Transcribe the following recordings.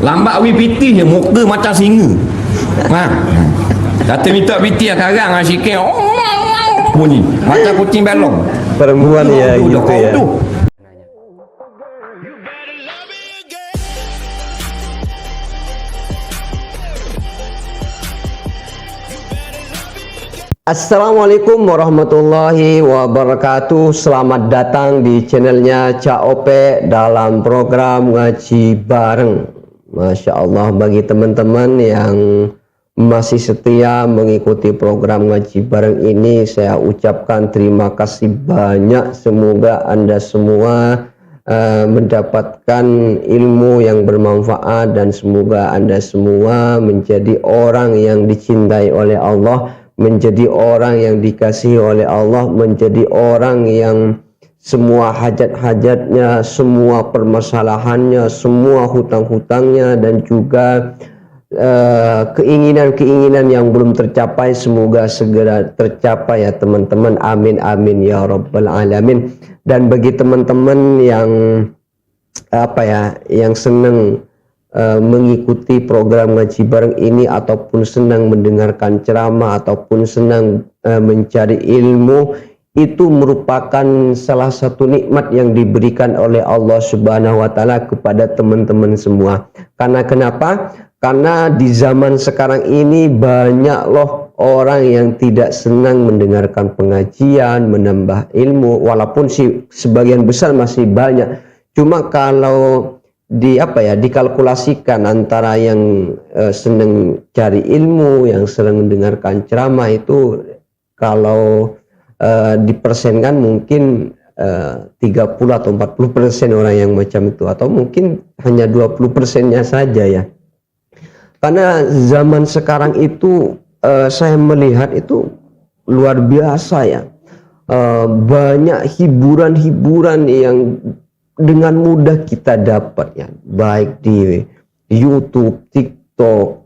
Lambat wi piti je muka macam singa. Ha. Kata minta piti sekarang sikit. Bunyi macam kucing belong. Perempuan ya gitu ya. Assalamualaikum warahmatullahi wabarakatuh. Selamat datang di channelnya Cak Ope dalam program ngaji bareng. Masya Allah, bagi teman-teman yang masih setia mengikuti program ngaji bareng ini, saya ucapkan terima kasih banyak. Semoga Anda semua mendapatkan ilmu yang bermanfaat, dan semoga Anda semua menjadi orang yang dicintai oleh Allah, menjadi orang yang dikasihi oleh Allah, menjadi orang yang semua hajat-hajatnya, semua permasalahannya, semua hutang-hutangnya, dan juga keinginan-keinginan yang belum tercapai semoga segera tercapai ya teman-teman. Amin amin ya rabbal alamin. Dan bagi teman-teman yang yang senang mengikuti program ngaji bareng ini, ataupun senang mendengarkan ceramah, ataupun senang mencari ilmu, itu merupakan salah satu nikmat yang diberikan oleh Allah Subhanahu wa Ta'ala kepada teman-teman semua. Karena kenapa? Karena di zaman sekarang ini banyak loh orang yang tidak senang mendengarkan pengajian, menambah ilmu, walaupun sebagian besar masih banyak. Cuma kalau dikalkulasikan antara yang senang cari ilmu, yang senang mendengarkan ceramah, itu kalau dipersenkan mungkin 30 atau 40% orang yang macam itu, atau mungkin hanya 20%-nya saja ya. Karena zaman sekarang itu saya melihat itu luar biasa ya, banyak hiburan-hiburan yang dengan mudah kita dapat ya, baik di YouTube, TikTok,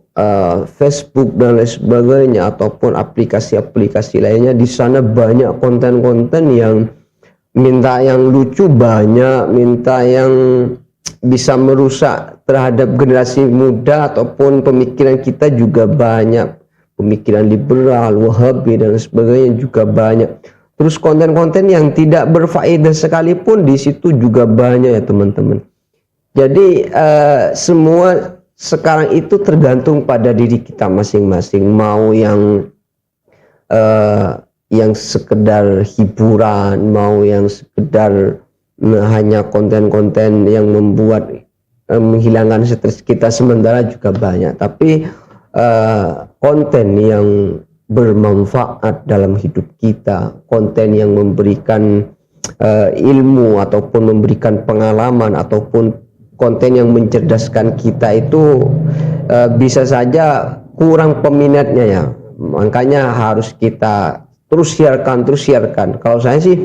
Facebook dan lain sebagainya, ataupun aplikasi-aplikasi lainnya. Di sana banyak konten-konten yang minta yang lucu banyak, minta yang bisa merusak terhadap generasi muda, ataupun pemikiran kita juga banyak, pemikiran liberal, wahabi dan sebagainya juga banyak. Terus konten-konten yang tidak berfaedah sekalipun di situ juga banyak ya teman-teman. Jadi semua sekarang itu tergantung pada diri kita masing-masing. Mau yang sekedar hiburan, mau yang sekedar hanya konten-konten yang membuat menghilangkan stres kita sementara juga banyak. Tapi konten yang bermanfaat dalam hidup kita, konten yang memberikan ilmu ataupun memberikan pengalaman, ataupun konten yang mencerdaskan kita, itu bisa saja kurang peminatnya ya. Makanya harus kita terus siarkan. Kalau saya sih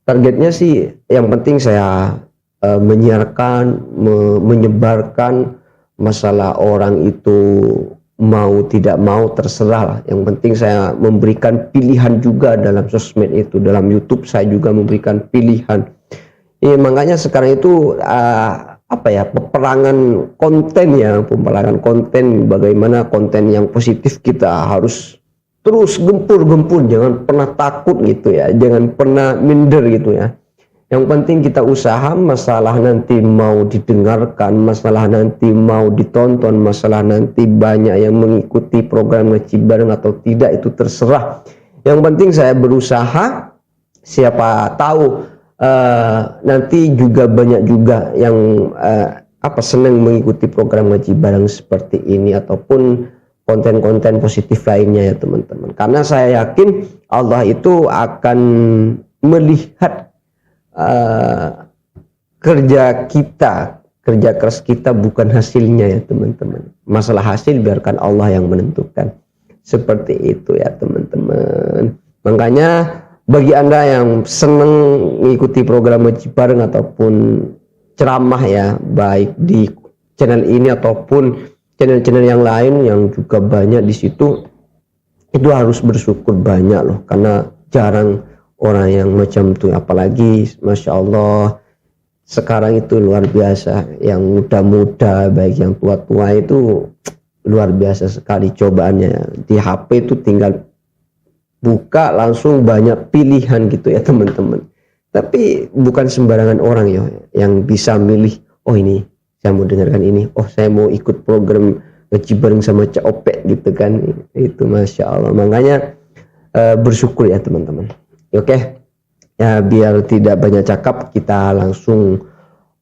targetnya sih yang penting saya menyiarkan, menyebarkan. Masalah orang itu mau tidak mau terserah lah. Yang penting saya memberikan pilihan juga dalam sosmed itu. Dalam YouTube saya juga memberikan pilihan. Makanya sekarang itu peperangan konten, bagaimana konten yang positif kita harus terus gempur, jangan pernah takut gitu ya, jangan pernah minder gitu ya. Yang penting kita usaha, masalah nanti mau didengarkan, masalah nanti mau ditonton, masalah nanti banyak yang mengikuti program ngaji bareng atau tidak, itu terserah. Yang penting saya berusaha, siapa tahu nanti juga banyak juga yang senang mengikuti program ngaji bareng seperti ini, ataupun konten-konten positif lainnya ya teman-teman. Karena saya yakin Allah itu akan melihat kerja keras kita, bukan hasilnya ya teman-teman. Masalah hasil biarkan Allah yang menentukan. Seperti itu ya teman-teman. Makanya bagi Anda yang senang mengikuti program ngaji bareng ataupun ceramah ya, baik di channel ini ataupun channel-channel yang lain yang juga banyak di situ, itu harus bersyukur banyak loh, karena jarang orang yang macam itu. Apalagi Masya Allah sekarang itu luar biasa. Yang muda-muda baik yang tua-tua itu luar biasa sekali cobaannya. Di HP itu tinggal buka langsung banyak pilihan gitu ya teman-teman. Tapi bukan sembarangan orang ya yang bisa milih, oh ini saya mau dengarkan ini, oh saya mau ikut program ngaji bareng sama Cak Opek gitu kan. Itu Masya Allah. Makanya bersyukur ya teman-teman. Oke, ya biar tidak banyak cakap, kita langsung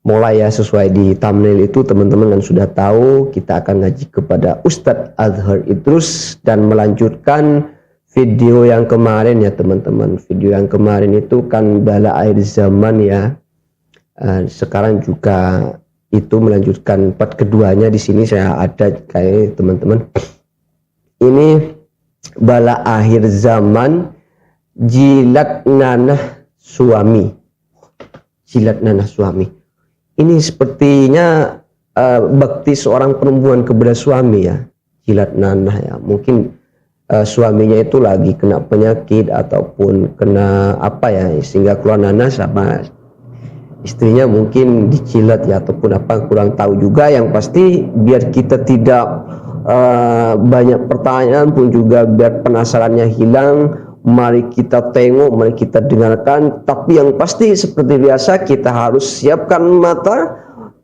mulai ya. Sesuai di thumbnail itu teman-teman kan sudah tahu, kita akan ngaji kepada Ustadz Azhar Idrus dan melanjutkan video yang kemarin ya teman-teman. Video yang kemarin itu kan bala akhir zaman ya. Sekarang juga itu melanjutkan part keduanya. Di sini saya ada kayak teman-teman. Ini bala akhir zaman jilat nanah suami. Jilat nanah suami. Ini sepertinya bakti seorang perempuan kepada suami ya. Jilat nanah ya. Mungkin suaminya itu lagi kena penyakit ataupun kena apa ya, sehingga keluar nanah sama istrinya mungkin dijilat ya ataupun apa, kurang tahu juga. Yang pasti biar kita tidak banyak pertanyaan pun juga, biar penasarannya hilang, mari kita tengok, mari kita dengarkan. Tapi yang pasti seperti biasa kita harus siapkan mata,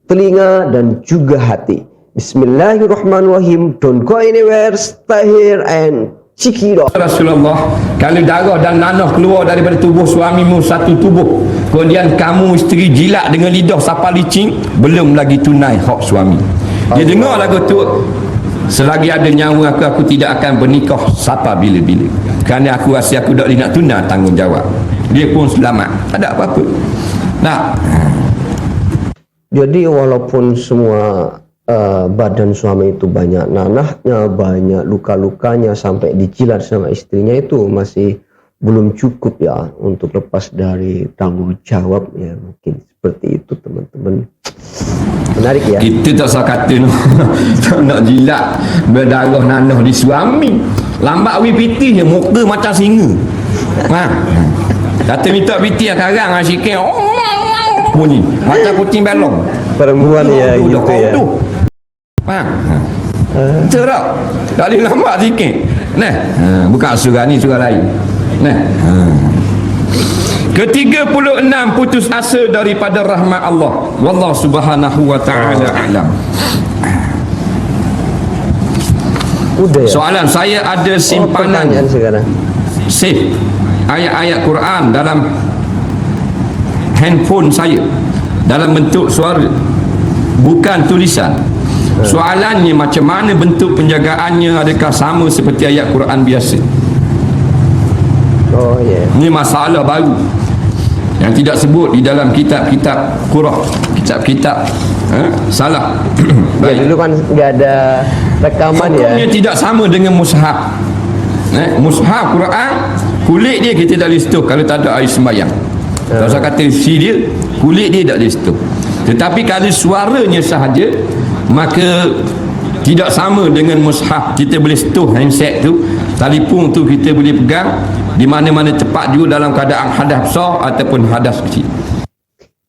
telinga dan juga hati. Bismillahirrahmanirrahim. Don't go anywhere, stay here and check it out. Rasulullah, kalau darah dan nanah keluar daripada tubuh suamimu satu tubuh, kemudian kamu isteri jilat dengan lidah sapa licin, belum lagi tunai hak suami. Dia dengar lagu tu, selagi ada nyawa aku tidak akan bernikah sapa bila-bila, kerana aku rasa aku tak boleh nak tunai tanggungjawab. Dia pun selamat, tak ada apa-apa. Nah, jadi walaupun semua badan suami itu banyak nanahnya, banyak luka-lukanya, sampai dijilat sama istrinya, itu masih belum cukup ya untuk lepas dari tanggung jawab ya. Mungkin seperti itu teman-teman. Menarik ya. kita tak usah kata tak nak jilat berdarah nanah di suami. Lambat wi piti je, muka macam singa. Kata minta piti sekarang sikit bunyi macam kucing belong. Perempuan ya gitu ya. Betul tak? Tak boleh lambat sikit. Nah, bukan surah ni, surah lain. Nah, ke-36 putus asa daripada rahmat Allah. Wallahu subhanahu wa ta'ala a'lam. Udah ya. Soalan saya ada simpanan sekarang. save ayat-ayat Quran dalam handphone saya dalam bentuk suara, bukan tulisan. Soalannya macam mana bentuk penjagaannya, adakah sama seperti ayat Quran biasa? Oh ya. Ini masalah baru yang tidak sebut di dalam kitab-kitab Qur'an, kitab-kitab salah. Ya, dulu kan nggak ada rekaman ya. Hukumnya tidak sama dengan mushaf. Mushaf Quran, kulit dia kita tak boleh sentuh kalau tak ada air sembahyang. Tak usah kata isi dia, kulit dia tak boleh sentuh. Tetapi kalau suaranya sahaja, maka tidak sama dengan mushaf. Kita boleh sentuh handset tu, telefon tu kita boleh pegang di mana-mana tempat juga dalam keadaan hadas besar ataupun hadas kecil.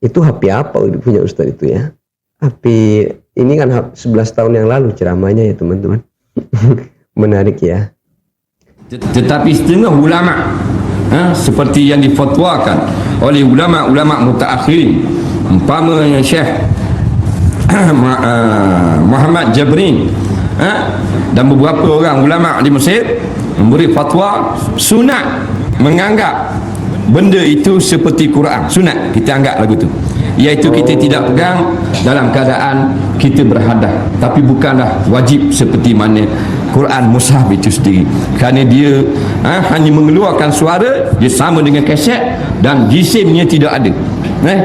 Itu HP apa punya Ustaz itu ya? HP ini kan 11 tahun yang lalu ceramahnya ya teman-teman. Menarik ya. Tetapi setengah ulama seperti yang difatwakan oleh ulama-ulama mutaakhirin, umpamanya Syekh Muhammad Jabrin dan beberapa orang ulama di Mesir memberi fatwa sunat menganggap benda itu seperti Quran. Sunat kita anggap lagu tu, iaitu kita tidak pegang dalam keadaan kita berhadas, tapi bukanlah wajib seperti mana Quran mushaf itu sendiri, kerana dia hanya mengeluarkan suara, dia sama dengan kaset dan jisimnya tidak ada.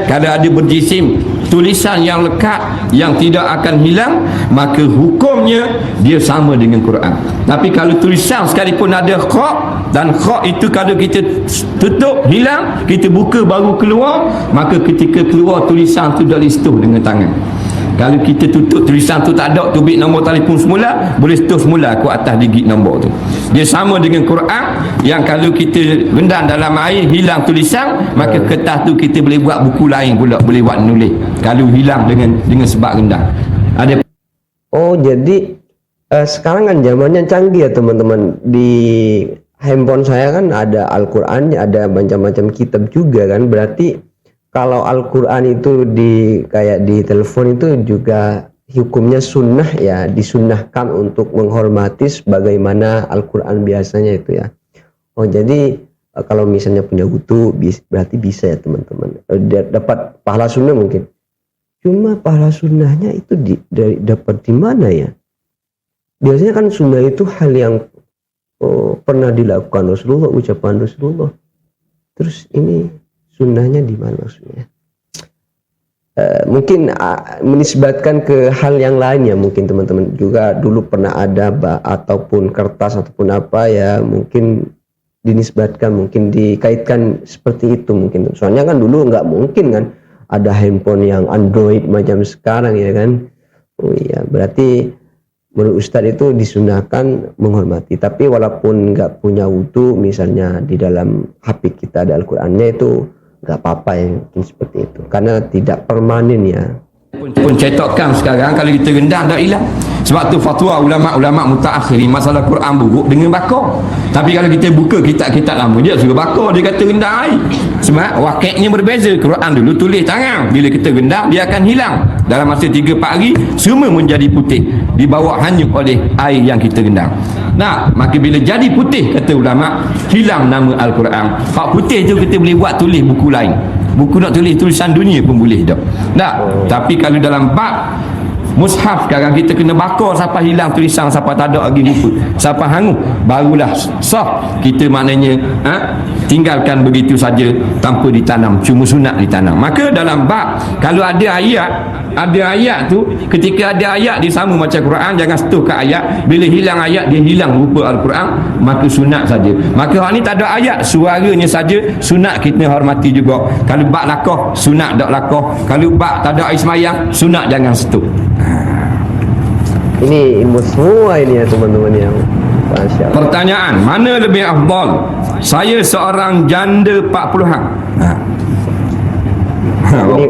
Kalau ada berjisim tulisan yang lekat yang tidak akan hilang, maka hukumnya dia sama dengan Quran. Tapi kalau tulisan sekalipun ada kha, dan kha itu kalau kita tutup hilang, kita buka baru keluar, maka ketika keluar tulisan tu dah disentuh dengan tangan. Kalau kita tutup tulisan tu tak ada, tubik nombor telefon semula, boleh terus semula ke atas digit nombor tu. Dia sama dengan Quran yang kalau kita rendam dalam air hilang tulisan, maka kertas tu kita boleh buat buku lain pula, boleh buat nulis. Kalau hilang dengan sebab rendam. Ada. Oh, jadi sekarang kan zamannya canggih ya teman-teman. Di handphone saya kan ada Al-Qur'an, ada macam-macam kitab juga kan. Berarti kalau Al-Qur'an itu kayak di telepon itu juga hukumnya sunnah ya, disunnahkan untuk menghormati sebagaimana Al-Qur'an biasanya itu ya. Oh, jadi kalau misalnya punya wudu berarti bisa ya teman-teman. Dapat pahala sunnah mungkin. Cuma pahala sunnahnya itu dapat di mana ya? Biasanya kan sunnah itu hal yang pernah dilakukan Rasulullah, ucapan Rasulullah. Terus ini sunnahnya di mana maksudnya? Mungkin menisbatkan ke hal yang lain ya, mungkin teman-teman juga dulu pernah ada ataupun kertas ataupun apa ya, mungkin dinisbatkan, mungkin dikaitkan seperti itu mungkin. Soalnya kan dulu nggak mungkin kan ada handphone yang Android macam sekarang ya kan. Oh iya, berarti menurut Ustadz itu disunahkan menghormati. Tapi walaupun nggak punya wudu, misalnya di dalam HP kita ada Al-Qur'annya, itu nggak apa-apa ya, mungkin seperti itu. Karena tidak permanen ya. Pun cetakan sekarang kalau kita rendah dah hilang. Sebab tu fatwa ulama-ulama mutaakhirin masalah Quran buruk dengan bakar. Tapi kalau kita buka kitab-kitab lama, dia suruh bakar, dia kata rendah air. Sebab wakilnya berbeza. Quran dulu tulis tangan, bila kita rendah dia akan hilang. Dalam masa 3-4 hari semua menjadi putih, dibawa hanyut oleh air yang kita rendam. Nah, maka bila jadi putih, kata ulama, hilang nama Al-Quran. Hak putih tu kita boleh buat tulis buku lain. Buku nak tulis tulisan dunia pun boleh dah. Nah, tapi kalau dalam bab mushaf sekarang kita kena bakar sampai hilang tulisan, sampai tak ada lagi buku, sampai hangus, barulah sah kita maknanya tinggalkan begitu saja tanpa ditanam, cuma sunat ditanam. Maka dalam bab kalau ada ayat tu, ketika ada ayat dia sama macam Quran, jangan setuh ke ayat. Bila hilang ayat, dia hilang rupa Al-Quran, maka sunat saja. Maka hak ni tak ada ayat, suaranya saja, sunat kita hormati juga. Kalau bab lakah, sunat tak lakah. Kalau bab tak ada air semayang, sunat jangan setuh. Ini ilmu semua ini ya teman-teman yang Masya Allah. Pertanyaan, mana lebih afdal? Saya seorang janda 40-an.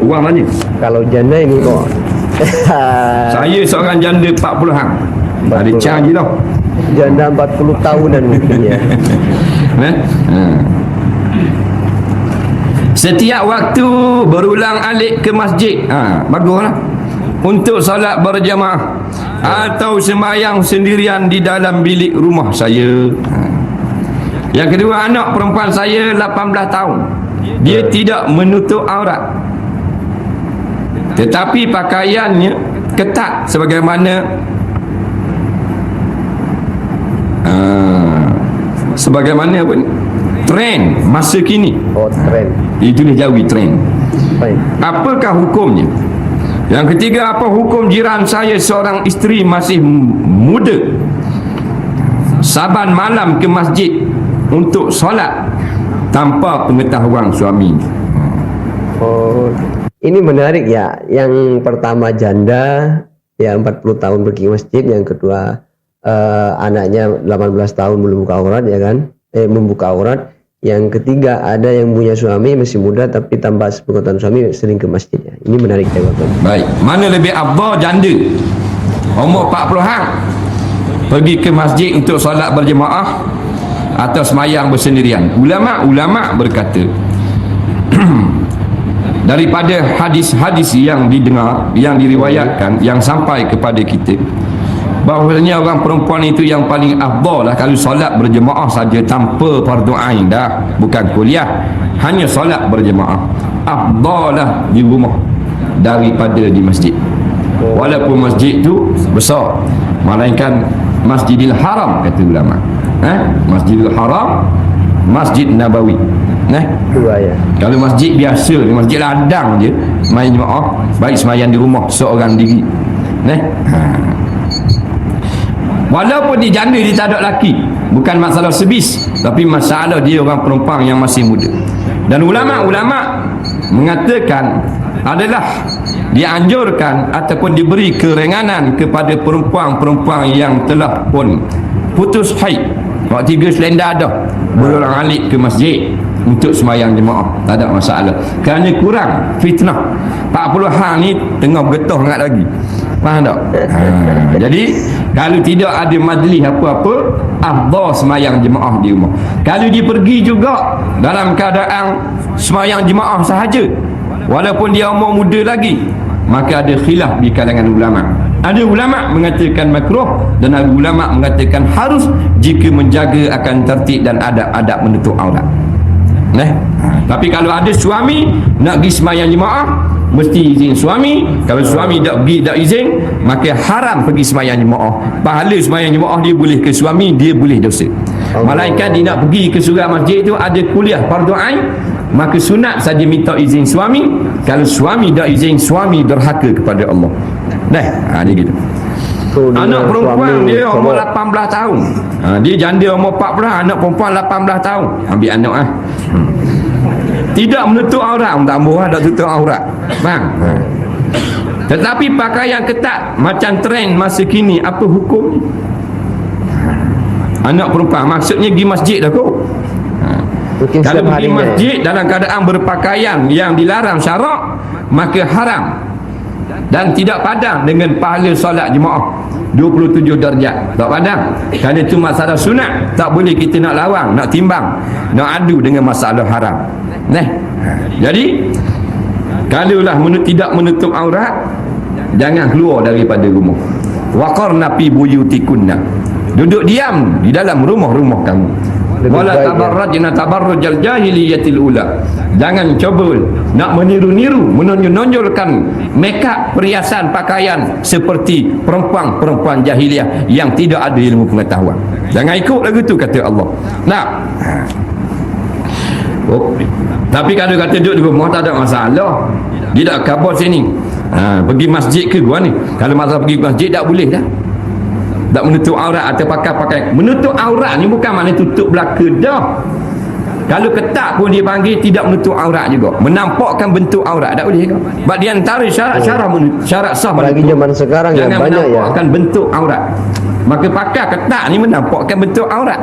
Uang mana? Kalau janda ini kok. Saya seorang janda 40-an. Ada canggih tau. Janda 40 tahunan mungkin ya. Setiap waktu berulang alik ke masjid. Baguslah. Untuk solat berjamaah atau sembahyang sendirian di dalam bilik rumah saya. Yang kedua, anak perempuan saya 18 tahun. Dia tidak menutup aurat, tetapi pakaiannya ketat sebagaimana apa ni? Trend masa kini. Oh, trend. Itu dia jauhi trend. Baik. Apakah hukumnya? Yang ketiga, apa hukum jiran saya seorang isteri masih muda saban malam ke masjid untuk solat tanpa pengetahuan suami? Oh, ini menarik ya. Yang pertama janda ya 40 tahun pergi ke masjid, yang kedua anaknya 18 tahun belum buka aurat ya kan? Membuka aurat. Yang ketiga ada yang punya suami masih muda tapi tanpa sepengetahuan suami sering ke masjid ya. Ini menarik jawaban. Baik, mana lebih afdal janda umur 40-an pergi ke masjid untuk solat berjemaah atau semayang bersendirian? Ulama berkata daripada hadis-hadis yang didengar, yang diriwayatkan, yang sampai kepada kita, bahawasanya orang perempuan itu yang paling afdal lah kalau solat berjemaah saja tanpa fardu ain, dah bukan kuliah, hanya solat berjemaah, afdal lah di rumah daripada di masjid. Walaupun masjid tu besar, melainkan Masjidil Haram kata ulama. Masjidil Haram, Masjid Nabawi. Dua ya. Kalau masjid biasa, masjid ladang je, main jemaah, baik semayang di rumah seorang diri. Walaupun dia janda, dia tak ada laki, bukan masalah sebis, tapi masalah dia orang perempuan yang masih muda. Dan ulama-ulama mengatakan adalah dianjurkan ataupun diberi kerenganan kepada perempuan-perempuan yang telah pun putus haid. Waktu 3 selenda dah berulang-alik ke masjid untuk sembahyang jemaah, tak ada masalah. Kerana kurang fitnah. 40 hang ni tengah bergetah sangat lagi. Faham tak? Jadi kalau tidak ada majlis apa-apa, afdal sembahyang jemaah di rumah. Kalau dia pergi juga dalam keadaan sembahyang jemaah sahaja, walaupun dia umur muda lagi, maka ada khilaf di kalangan ulama. Ada ulama mengatakan makruh dan ada ulama mengatakan harus jika menjaga akan tertib dan adab-adab menutup aurat. Tapi kalau ada suami nak pergi sembahyang jemaah, mesti izin suami. Kalau suami tak pergi, tak izin, maka haram pergi sembahyang jemaah. Pahala sembahyang jemaah dia boleh ke suami, dia boleh dosa. Malaikat dia nak pergi ke surau masjid tu ada kuliah fardu ain, maka sunat saja minta izin suami. Kalau suami tak izin, suami derhaka kepada Allah. Dia gitu. Anak perempuan dia umur 18 tahun. Dia janda umur 14, anak perempuan 18 tahun. Ambil anak tidak menutup aurat, tambah dah tutup aurat. Faham? Tetapi pakaian ketat macam trend masa kini, apa hukum? Anak perempuan maksudnya pergi masjid dah kot. Kalau pergi masjid dalam keadaan berpakaian yang dilarang syarak, maka haram dan tidak padang dengan pahala solat jemaah 27 darjat. Tak padang. Kerana itu masalah sunat, tak boleh kita nak lawang, nak timbang, nak adu dengan masalah haram. Jadi kalaulah tidak menutup aurat, jangan keluar daripada rumah. Waqarna fi buyutikunna, duduk diam di dalam rumah-rumah kamu. Wala tabarrajna tabarrujal jahiliyatil ula, jangan cuba nak meniru-niru, menonjol-nonjolkan makeup, perhiasan, pakaian seperti perempuan-perempuan jahiliyah yang tidak ada ilmu pengetahuan. Jangan ikut lagu tu, kata Allah. Tapi kalau kata duduk di rumah tak ada masalah, dia tak kabur sini. Pergi masjid ke gua ni, kalau masa pergi masjid tak boleh dah. Tak menutup aurat atau pakai menutup aurat ni bukan makna tutup belaka dah. Kalau ketat pun dia panggil tidak menutup aurat juga, menampakkan bentuk aurat tak boleh ke? Sebab di antara syarat sah bagi zaman sekarang yang banyak menampakkan bentuk aurat. Maka pakai ketat ni menampakkan bentuk aurat.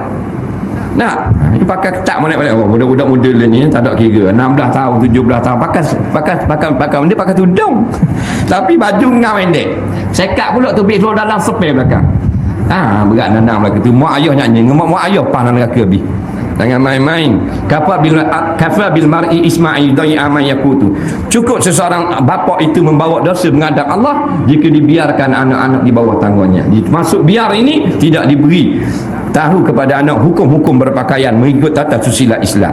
Ini pakai ketat mana-mana. Budak-budak muda ni tak ada kira 16 tahun, 17 tahun pakai dia pakai tudung. Tapi baju ngau pendek. Sekat pula tu pergi keluar dalam sepel belakang. Berat nanang belakang tu. Mak ayah nyanyi, mak ayah panah neraka habis. Jangan main-main. Kafa bil mar'i isma'i dai'a man yakutu. Cukup seseorang bapa itu membawa dosa menghadap Allah jika dibiarkan anak-anak di bawah tanggungannya. Masuk biar ini tidak diberi tahu kepada anak hukum-hukum berpakaian mengikut tata susila Islam.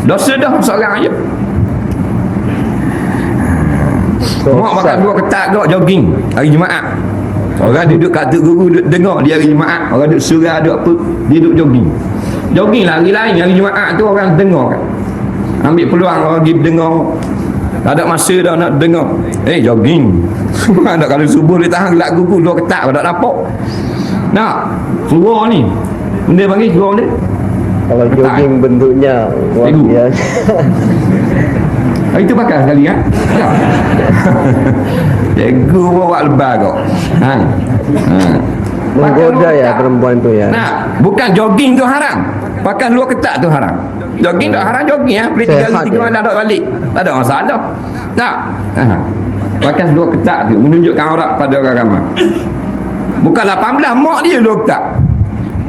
Dosa dah seorang ayah. Mak makan dua ketat gak jogging hari Jumaat. Orang duduk kat tuk guru duduk dengar dia hari Jumaat. Orang duduk surau duduk apa, dia duduk jogging. Jogging lah hari lain, hari Jumaat tu orang dengar kan. Ambil peluang orang pergi dengar. Tak ada masa dah nak dengar. Jogging. Ada kalau subuh dia tahan gelak guru dua ketat tak nampak. Suruh ni. Benda panggil suruh ni. Kalau jogging bentuknya luar biasa. Itu pakai sekali kan? Cikgu bawa lebar kau. Menggoda ya perempuan tu ya. Bukan jogging tu haram. Pakai luar ketat tu haram. Jogging tak haram, jogging ya. Beli 3 malam tak balik. Tak ada masalah. Pakai luar ketat tu menunjukkan aurat pada orang ramai. Bukan 18, mak dia luar ketat.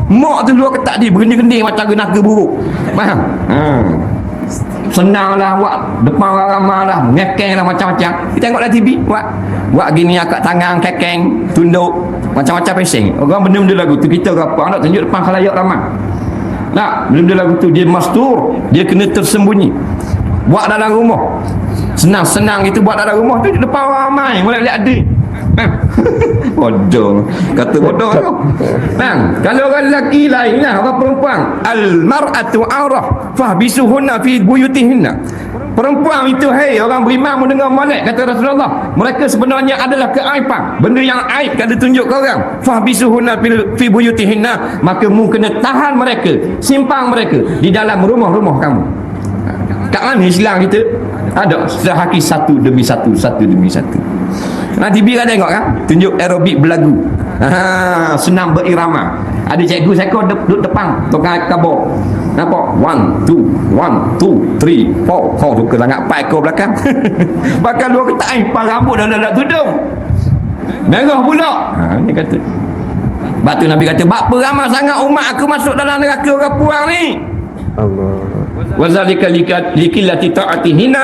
Mak tu luar ketat dia bergending-gending macam genaka buruk. Faham? Senang lah buat depan orang ramai lah, ngekeng lah macam-macam. Kita tengok lah TV buat gini akak tangan kekeng, tunduk macam-macam pesing. Orang benda-benda lagu tu kita apa nak tunjuk depan khalayak ramai. Benda-benda lagu tu dia mastur, dia kena tersembunyi. Buat dalam rumah. Senang-senang itu buat dalam rumah tu depan orang ramai, boleh lihat ada. Bodoh, kata bodoh tu. Kalau orang lelaki lain lah, orang perempuan, al-mar'atu aurah fahbisuhunna fi buyutihinna. Perempuan itu, orang beriman mendengar molek, kata Rasulullah, mereka sebenarnya adalah keaiban, benda yang aib kalau tunjuk ke orang. Fahbisuhunna fi buyutihinna, maka mu kena tahan mereka, simpang mereka di dalam rumah-rumah kamu. Kat mana Islam kita? Ada sehaki satu demi satu, satu demi satu. Nanti biar tengok kan, tunjuk aerobik berlagu. Senang berirama. Ada cikgu saya kau duduk depan, tukang kabur. Nampak? 1, 2, 1, 2, 3, 4. Kau tu kelangat pai kau belakang. Bahkan dua ketak impal rambut dah nak tudung. Merah pula. Ni kata. Batu Nabi kata, "Bapa ramai sangat umat aku masuk dalam neraka orang puang ni." Allah. Wazalika likillati ta'atihina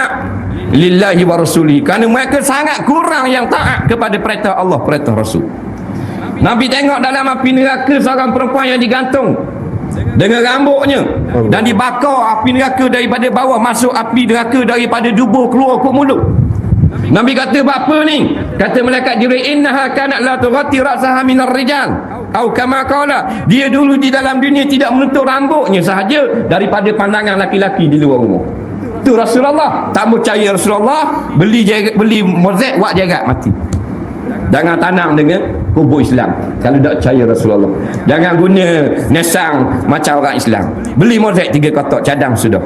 lillahi wa rasulihi. Kerana mereka sangat kurang yang taat kepada perintah Allah, perintah Rasul. Nabi tengok dalam api neraka seorang perempuan yang digantung dengan rambutnya dan dibakar api neraka daripada bawah, masuk api neraka daripada dubur, keluar ke mulut. Nabi kata, "Bapa ni?" Kata malaikat Jibril, "Innaha kanat la tughatti ra'saha minar rijal." Atau kama qala, dia dulu di dalam dunia tidak menutup rambutnya sahaja daripada pandangan laki-laki di luar rumah. Tu Rasulullah. Tak percaya Rasulullah, beli mozaik buat jarak mati. Jangan tanam dengan kubur Islam kalau tak percaya Rasulullah. Jangan guna nesang macam orang Islam. Beli mozaik 3 kotak, cadang sudah.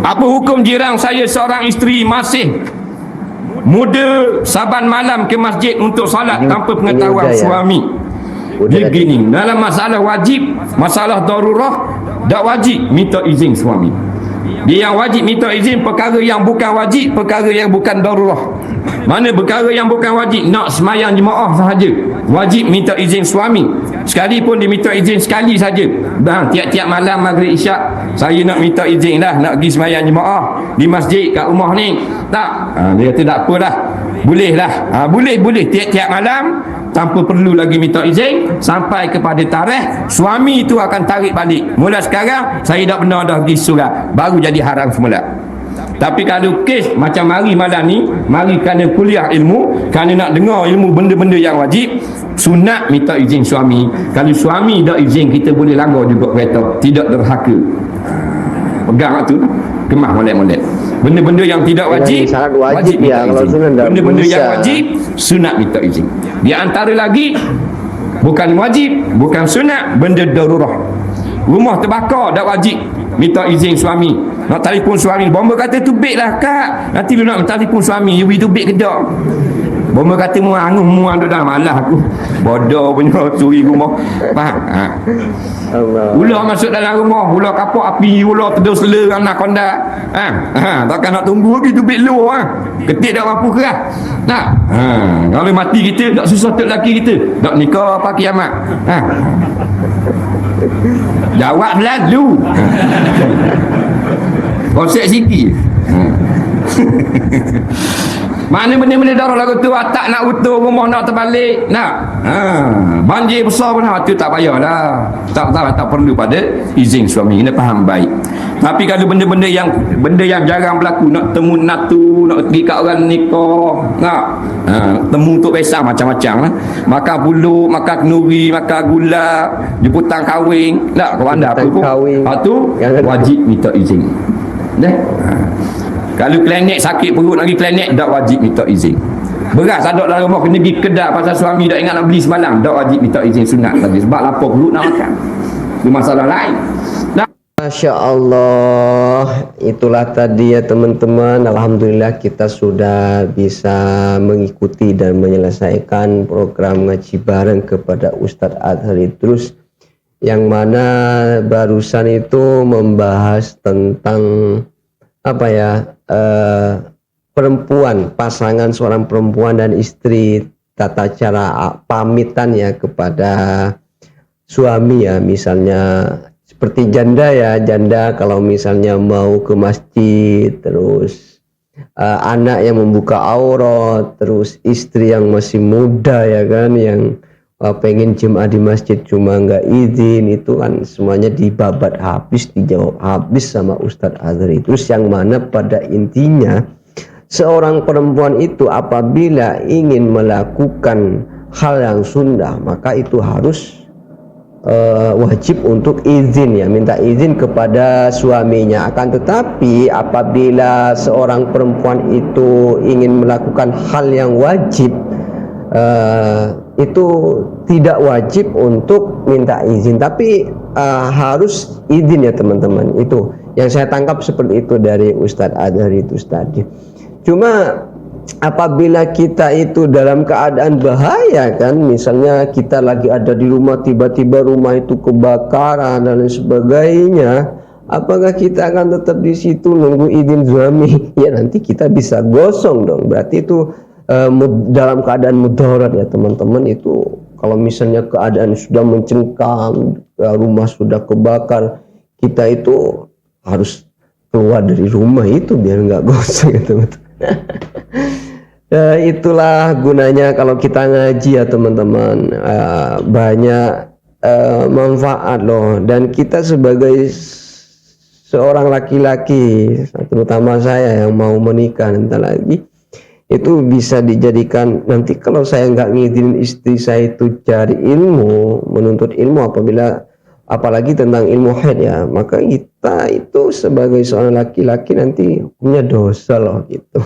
Apa hukum jirang saya seorang isteri masih muda saban malam ke masjid untuk solat tanpa pengetahuan suami? Dia begini, dalam masalah wajib, masalah darurah, tak wajib minta izin suami. Dia yang wajib minta izin perkara yang bukan wajib, perkara yang bukan darurah. Mana perkara yang bukan wajib, nak semayang jemaah sahaja, wajib minta izin suami. Sekalipun dia minta izin sekali saja. Bang, tiap-tiap malam maghrib isyak saya nak minta izin dah nak pergi semayang jemaah di masjid kat rumah ni. Tak. Dia kata tak apalah. Boleh lah. Boleh tiap-tiap malam tanpa perlu lagi minta izin sampai kepada tarikh suami itu akan tarik balik. Mula sekarang saya dah benar dah pergi surat, baru jadi haram semula. Tapi kalau kes macam mari malam ni, mari kerana kuliah ilmu, kerana nak dengar ilmu benda-benda yang wajib, sunat minta izin suami. Kalau suami tak izin, kita boleh langgar juga kereta, tidak derhaka. Pegang tu, kemas molek-molek. Benda-benda yang tidak wajib, wajib minta izin. Benda-benda yang wajib, sunat minta izin. Di antara lagi, bukan wajib, bukan sunat, benda darurah. Rumah terbakar, tak wajib minta izin suami. Nak telefon suami, bomba kata tu beg lah kak, nanti lu nak telefon suami, you tu beg ke tak? Bomba kata mu angus muang duduk dalam, malah aku bodoh punya curi rumah. Faham? Allah. Ular masuk dalam rumah, ular kapok api, ular terus sela anaconda. Takkan nak tunggu lagi tu beg lu ketik dah mampu keras. Tak? Kalau mati kita tak susah tok laki kita, tak nikah apa kiamat. Jawab lalu. Konsep sikit. Mana benda-benda darah lagu tu, tak nak utuh rumah nak terbalik, nak banjir besar pun tu tak payahlah, tak perlu pada izin suami. Kena faham baik. Tapi kalau benda yang jarang berlaku, nak temu natu, nak pergi kat orang nikah, nak temu untuk besar macam-macam lah, makan pulut, makan kenduri, makan gula, jemputan kahwin, tak kau anda apa pun, tu wajib minta izin. Kalau klinik sakit perut lagi klinik, tak wajib minta izin. Beras ada dalam rumah, kena pergi kedai pasal suami dah ingat nak beli semalam, tak wajib minta izin, sunat tadi sebab lapar perut nak makan. Itu masalah lain. Masya Allah, itulah tadi ya teman-teman. Alhamdulillah kita sudah bisa mengikuti dan menyelesaikan program ngaji bareng kepada Ustadz Azhar Idrus, yang mana barusan itu membahas tentang apa ya, perempuan, pasangan seorang perempuan dan istri, tata cara pamitan ya kepada suami ya. Misalnya seperti janda ya, janda kalau misalnya mau ke masjid, terus anak yang membuka aurat, terus istri yang masih muda ya kan, yang pengen jemaah di masjid cuma nggak izin, itu kan semuanya dibabat habis, dijawab habis sama Ustadz Azhar Idrus, yang mana pada intinya seorang perempuan itu apabila ingin melakukan hal yang sunnah, maka itu harus wajib untuk izin ya, minta izin kepada suaminya. Akan tetapi apabila seorang perempuan itu ingin melakukan hal yang wajib, itu tidak wajib untuk minta izin, tapi harus izin ya teman-teman. Itu Yang saya tangkap seperti itu dari Ustadz Adhar itu tadi. Cuma apabila kita itu dalam keadaan bahaya kan, misalnya kita lagi ada di rumah, tiba-tiba rumah itu kebakaran dan lain sebagainya, apakah kita akan tetap di situ nunggu izin suami? Ya nanti kita bisa gosong dong. Berarti itu dalam keadaan mudarat ya teman-teman. Itu kalau misalnya keadaan sudah mencengkam, rumah sudah kebakar, kita itu harus keluar dari rumah itu biar nggak gosong ya teman-teman. Itulah gunanya kalau kita ngaji ya teman-teman, banyak manfaat loh. Dan kita sebagai seorang laki-laki, terutama saya yang mau menikah nanti lagi, itu bisa dijadikan nanti kalau saya nggak ngizinin istri saya itu cari ilmu, menuntut ilmu, apalagi tentang ilmu haid ya, maka kita itu sebagai seorang laki-laki nanti punya dosa loh gitu.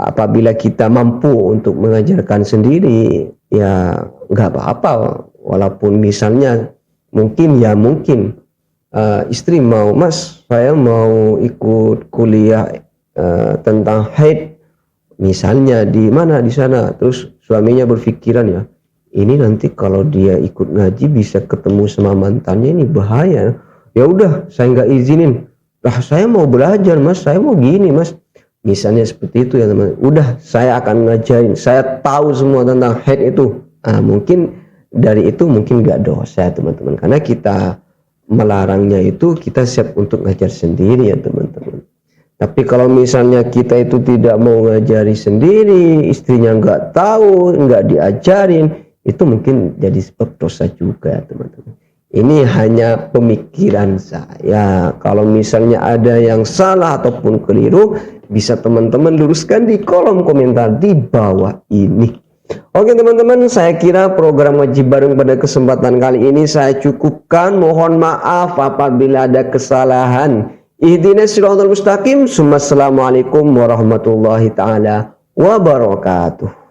Apabila kita mampu untuk mengajarkan sendiri ya nggak apa-apa, walaupun misalnya mungkin istri mau, mas saya mau ikut kuliah tentang haid misalnya di mana di sana, terus suaminya berpikiran ya ini nanti kalau dia ikut ngaji bisa ketemu sama mantannya, ini bahaya. Ya udah saya nggak izinin, lah saya mau belajar mas, saya mau gini mas, misalnya seperti itu ya teman. Udah saya akan ngajarin, saya tahu semua tentang haid itu. Mungkin dari itu mungkin nggak dosa teman-teman, karena kita melarangnya itu kita siap untuk ngajar sendiri ya teman-teman. Tapi kalau misalnya kita itu tidak mau ngajari sendiri, istrinya nggak tahu, nggak diajarin, itu mungkin jadi sebab dosa juga teman-teman. Ini hanya pemikiran saya. Kalau misalnya ada yang salah ataupun keliru, bisa teman-teman luruskan di kolom komentar di bawah ini. Oke teman-teman, saya kira program Ngaji Bareng pada kesempatan kali ini saya cukupkan. Mohon maaf apabila ada kesalahan. Ihdinas siratal mustaqim. Assalamualaikum warahmatullahi taala wabarakatuh.